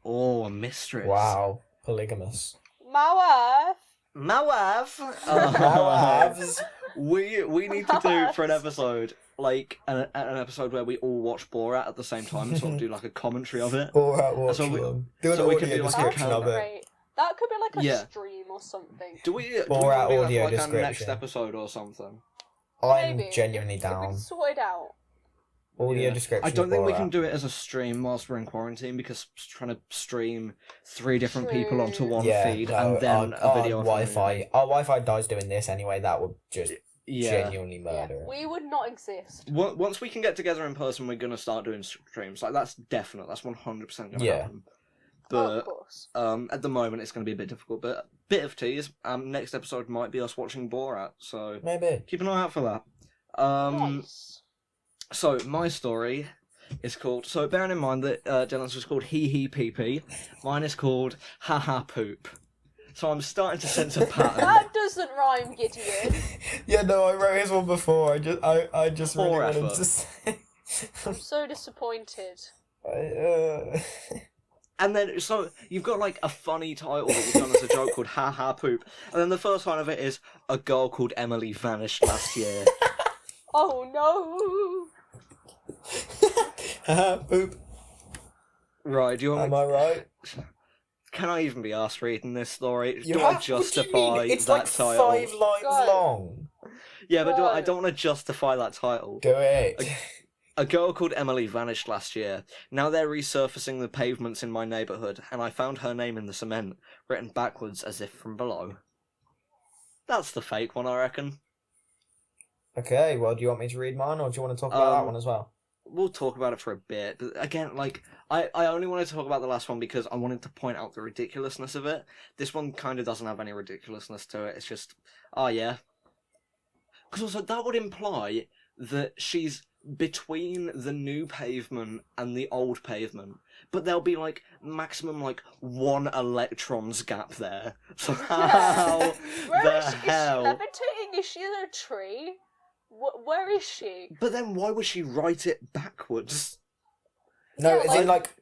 Oh, a mistress. Wow, polygamous. My wife. My wife. Wives. We need to do for an episode, like, an episode where we all watch Borat at the same time and sort of do, like, a commentary of it. Alright, watch So we- them. Do an so we can audio do like a description That of would be it. great. That could be like a Yeah. stream or something. Do we Borat do that audio for, like, our next description. episode or something? I'm Maybe. genuinely If we down. can sort it out. Audio Yeah. description. I don't think we Borat. can do it as a stream whilst we're in quarantine because trying to stream 3 different people onto one feed and then a video our from Wi-Fi. Our Wi-Fi dies doing this anyway. That would just Yeah. genuinely Yeah. murder. We would not exist. Once we can get together in person, we're gonna start doing streams. Like that's definite. That's 100% gonna Yeah. happen. Oh, of But course. at the moment, it's gonna be a bit difficult. But bit of tease. Next episode might be us watching Borat. So Maybe. keep an eye out for that. Nice. So my story is called. So bearing in mind that Dylan's was called Hee Hee Pee Pee, mine is called Ha Ha Poop. So I'm starting to sense a pattern. That doesn't rhyme, Gideon. Yeah, no, I wrote his one before. I just really Poor wanted effort. to say. I'm so disappointed. And then, so, you've got, like, a funny title that you've done as a joke called Ha Ha Poop. And then the first line of it is, a girl called Emily vanished last year. Oh no! Poop. Right, do you want Am me... I right? Can I even be asked reading this story? You do have, I justify what do you mean? It's that like title? 5 lines Go. long. Yeah, but I Go. don't want to justify that title. Do it. A girl called Emily vanished last year. Now they're resurfacing the pavements in my neighbourhood, and I found her name in the cement, written backwards as if from below. That's the fake one, I reckon. Okay, well, do you want me to read mine, or do you want to talk about that one as well? We'll talk about it for a bit, but again, like, I only wanted to talk about the last one because I wanted to point out the ridiculousness of it. This one kind of doesn't have any ridiculousness to it, it's just, oh yeah. Because also, that would imply that she's between the new pavement and the old pavement, but there'll be, like, maximum, like, 1 electron's gap there. So how Where the is she? hell? Is she levitating? Is she in a tree? Where is she? But then why would she write it backwards? No, Yeah, as in, like,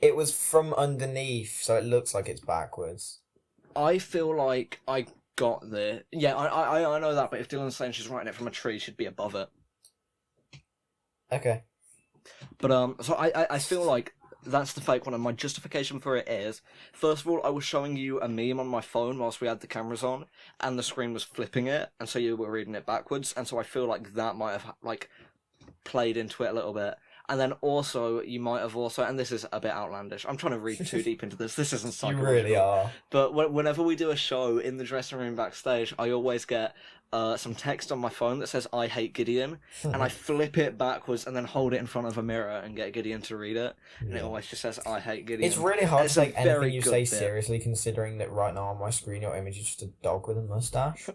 it was from underneath, so it looks like it's backwards. I feel like I got there. Yeah, I know that, but if Dylan's saying she's writing it from a tree, she'd be above it. Okay. But, so I feel like that's the fake one, and my justification for it is, first of all, I was showing you a meme on my phone whilst we had the cameras on, and the screen was flipping it, and so you were reading it backwards, and so I feel like that might have, like, played into it a little bit. And then also, you might have also, and this is a bit outlandish, I'm trying to read too deep into this, this isn't You psychological. really are. But whenever we do a show in the dressing room backstage, I always get some text on my phone that says, I hate Gideon, and I flip it backwards and then hold it in front of a mirror and get Gideon to read it, and it always just says, I hate Gideon. It's really hard It's to a take very anything you good say bit. seriously, considering that right now on my screen your image is just a dog with a mustache.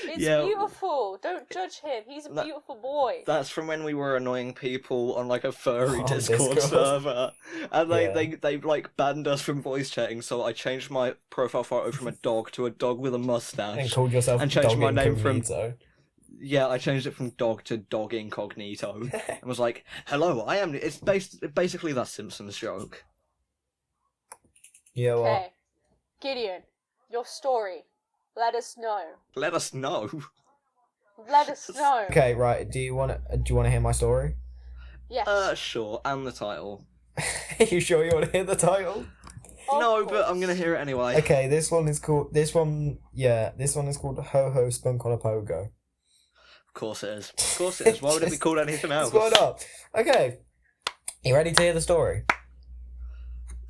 It's Yeah. beautiful. Don't judge him. He's a beautiful boy. That's from when we were annoying people on like a furry On Discord Discord. server, and Yeah. they like banned us from voice chatting. So I changed my profile photo from a dog to a dog with a And mustache. called yourself And changed Dog my name from- Incognito. Yeah, I changed it from dog to dog incognito, and was like, "Hello, I am." It's basically that Simpsons joke. Yeah, well, Okay. Gideon, your story. Let us know. Let us know. Let us know. okay, right. Do you want to hear my story? Yes. Sure, and the title. Are you sure you want to hear the title? Of No, but I'm course. gonna hear it anyway. Okay, this one is called Ho Ho Spunk on a Pogo. Of course it is. Of course it is. Why would it be called anything else? Why not? Okay, you ready to hear the story?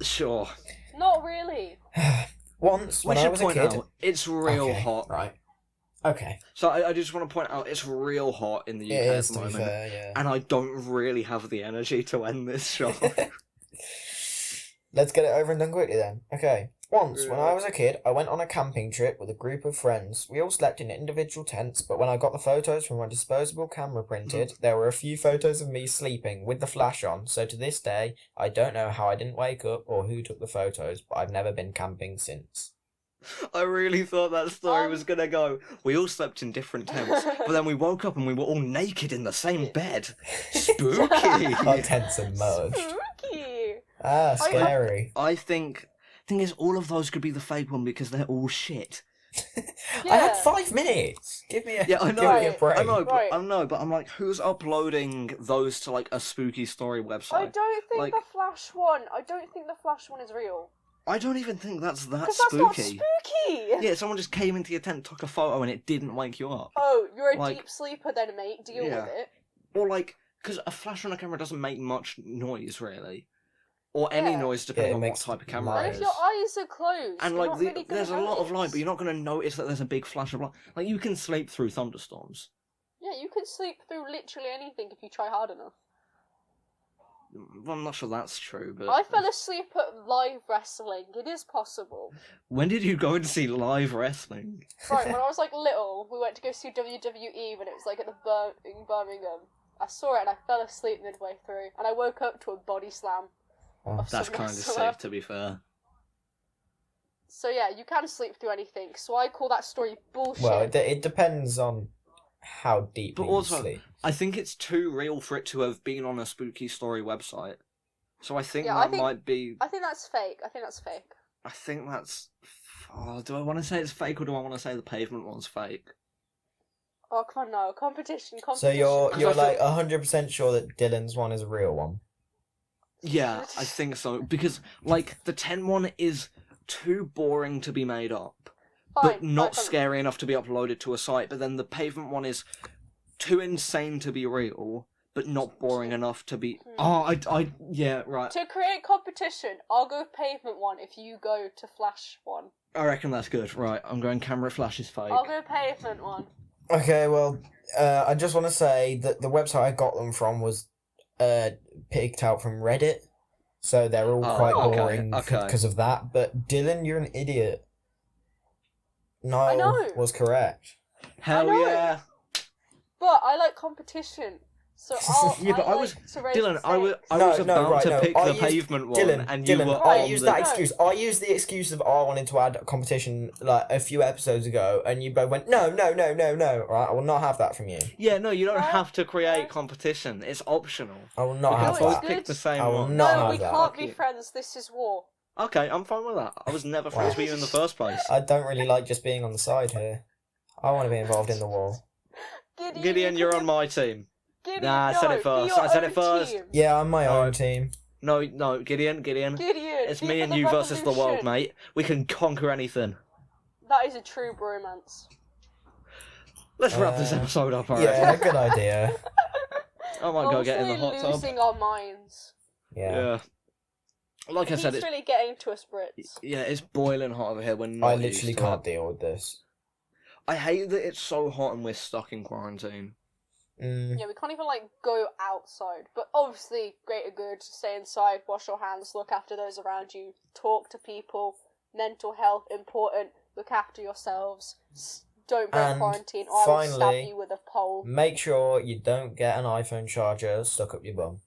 Sure. Not really. Once, We when I should was a point kid, out it's real Okay, hot. right? Okay, So I just want to point out it's real hot in the UK it at is the to be moment, fair, yeah. and I don't really have the energy to end this show. Let's get it over and done quickly then. Okay. Once, when I was a kid, I went on a camping trip with a group of friends. We all slept in individual tents, but when I got the photos from my disposable camera printed, there were a few photos of me sleeping with the flash on, so to this day, I don't know how I didn't wake up or who took the photos, but I've never been camping since. I really thought that story was gonna go. We all slept in different tents, but then we woke up and we were all naked in the same bed. Spooky. Our tents are merged. Spooky. Ah, scary. I think. Thing is, all of those could be the fake one because they're all shit. I had Yeah. 5 minutes. Give me a, Yeah, I give know. me a break. I know, Right. but I'm like, who's uploading those to like a spooky story I website? don't think Like- the Flash one. I don't think the Flash one is real. I don't even think that's that Because that's not spooky. spooky. Yeah, someone just came into your tent, took a photo, and it didn't wake you up. Oh, you're a Like- deep sleeper then, mate. Deal Yeah. with it. Or like, because a flash on a camera doesn't make much noise really, or any Yeah. noise depending Yeah, it on what makes type of camera light. it And is. if your eyes are closed, And you're like, not really gonna there's a lot of light, notice. but you're not going to notice that there's a big flash of light. Like you can sleep through thunderstorms. Yeah, you can sleep through literally anything if you try hard enough. Well, I'm not sure that's true, but I fell asleep at live wrestling. It is possible. when did you go and see live wrestling? Right, when I was like little, we went to go see WWE when it was like at the in Birmingham. I saw it and I fell asleep midway through, and I woke up to a body slam. Oh. of That's some kind of wrestler. safe, to be fair. So yeah, you can sleep through anything. So I call that story bullshit. Well, it depends on how deeply But also, you sleep. I think it's too real for it to have been on a spooky story website. So I think Yeah, I that think- might be. I think that's fake. I think that's fake. I think that's. Oh, do I want to say it's fake or do I want to say the pavement one's fake? Oh come on, no competition. So you're 'Cause I you're feel- like 100% sure that Dylan's one is a real one. Yeah, I think so. Because, like, the 10 one is too boring to be made up, but not fine. scary enough to be uploaded to a site. But then the pavement one is too insane to be real, but not boring enough to be. Oh, yeah, right. To create competition, I'll go pavement one if you go to flash one. I reckon that's good. Right, I'm going camera flash is fake. I'll go pavement one. Okay, well, I just want to say that the website I got them from was picked out from Reddit, so they're all Oh, quite okay, boring okay. because of that. But Dylan, you're an idiot. Niall know. was correct. Hell I know. yeah. But I like competition. So I'll, Yeah, but I was- like to raise Dylan, the I was stakes. about to pick I the used- pavement one, Dylan, and you Dylan, were I on used the... that excuse. I used the excuse of I wanted to add a competition like a few episodes ago, and you both went no. Right, I will not have that from you. Yeah, no, you don't No, have to create no. competition. It's optional. I will We not can have No, it's both that. good. pick the same I will one. not No, have we that. can't be Okay. friends. This is war. Okay, I'm fine with that. I was never friends with you in the first place. I don't really like just being on the side here. I want to be involved in the war. Gideon, you're on my team. Gideon, Nah, I no, said it be first. your I said it own first. team. Yeah, I'm my own Alright. team. No, Gideon. Gideon, It's be me for and the you versus the world, revolution. mate. We can conquer anything. That is a true bromance. Let's wrap this Uh, episode up, alright? Yeah, good idea. I might go get in the hot tub. losing our minds. Yeah. Like I said, He's it's really getting to a spritz. it's boiling hot over here. We're not I used literally to can't it. deal with this. I hate that it's so hot and we're stuck in quarantine. Yeah, we can't even go outside. But obviously, greater good. Stay inside, wash your hands, look after those around you, talk to people. Mental health important. Look after yourselves. Don't break And quarantine, or I will stab finally, you with a pole. Make sure you don't get an iPhone charger stuck up your bum.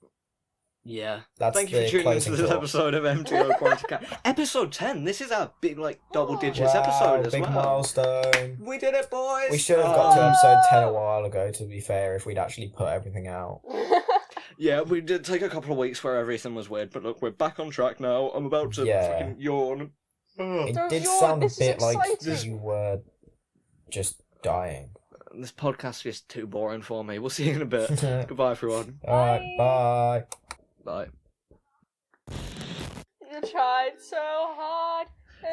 Yeah. That's Thank you the for tuning into closing this thought. episode of MTO Quarantine Cat. Episode 10. This is our big, double digits Wow, episode as big well. milestone. We did it, boys! We should have got to episode 10 a while ago, to be fair, if we'd actually put everything out. Yeah, we did take a couple of weeks where everything was weird, but look, we're back on track now. I'm about to freaking yawn. It Don't did yawn, sound a this is bit like exciting. you were just dying. This podcast is too boring for me. We'll see you in a bit. Goodbye, everyone. Alright, bye. Bye. You tried so hard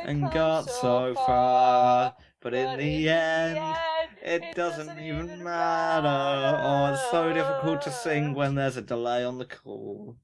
And got so far, but in the end, it doesn't even matter. Oh, it's so difficult to sing when there's a delay on the call.